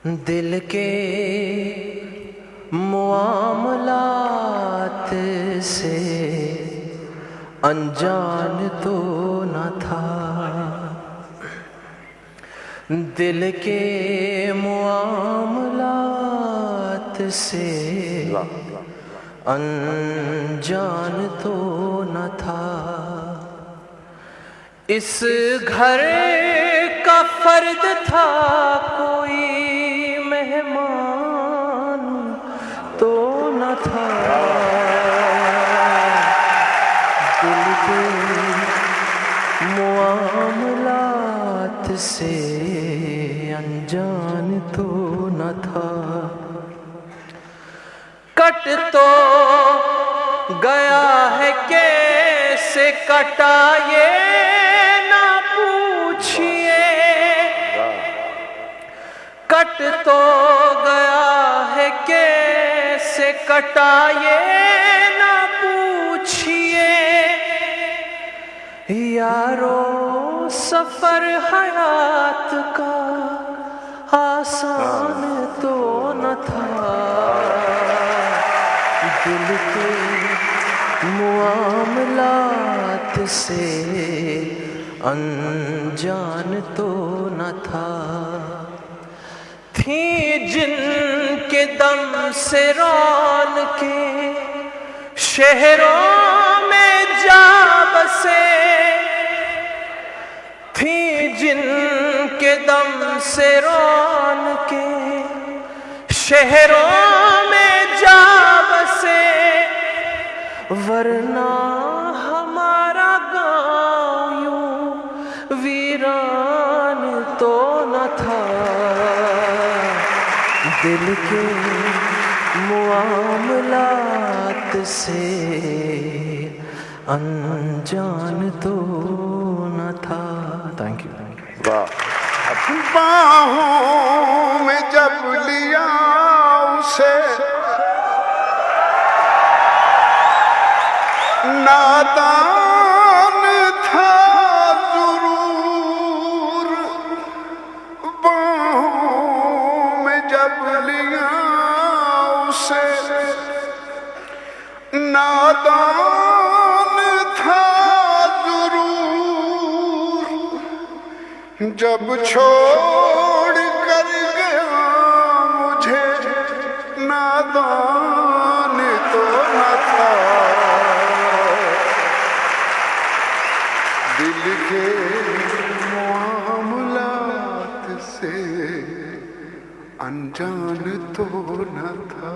دل کے معاملات سے انجان تو نہ تھا، دل کے معاملات سے انجان تو نہ تھا، اس گھر کا فرد تھا کوئی مہمان تو نہ تھا، دل کے معاملات سے انجان تو نہ تھا، کٹ تو گیا ہے کیسے کٹا یہ نہ پوچھئے، کٹ تو گیا ہے کیسے کٹا یہ نہ پوچھئے، یارو سفر حیات کا آسان تو نہ تھا، دل کے معاملات سے انجان تو نہ تھا، تھی جن کے دم سے رون کے شہروں میں جا بسے، تھی جن کے دم سے رون کے شہروں میں جا بسے، ورنہ ہمارا گاؤں یوں ویران تو نہ تھا، دل کے معاملات سے انجان تو نہ تھا۔ Thank you. باہوں میں جب لیا اسے نادان تھا ضرور، باہوں میں جب لیا اسے نادان تھا ضرور، جب چھوڑ کر گیا مجھے نادان تو نہ تھا، دل کے معاملات سے انجان تو نہ تھا۔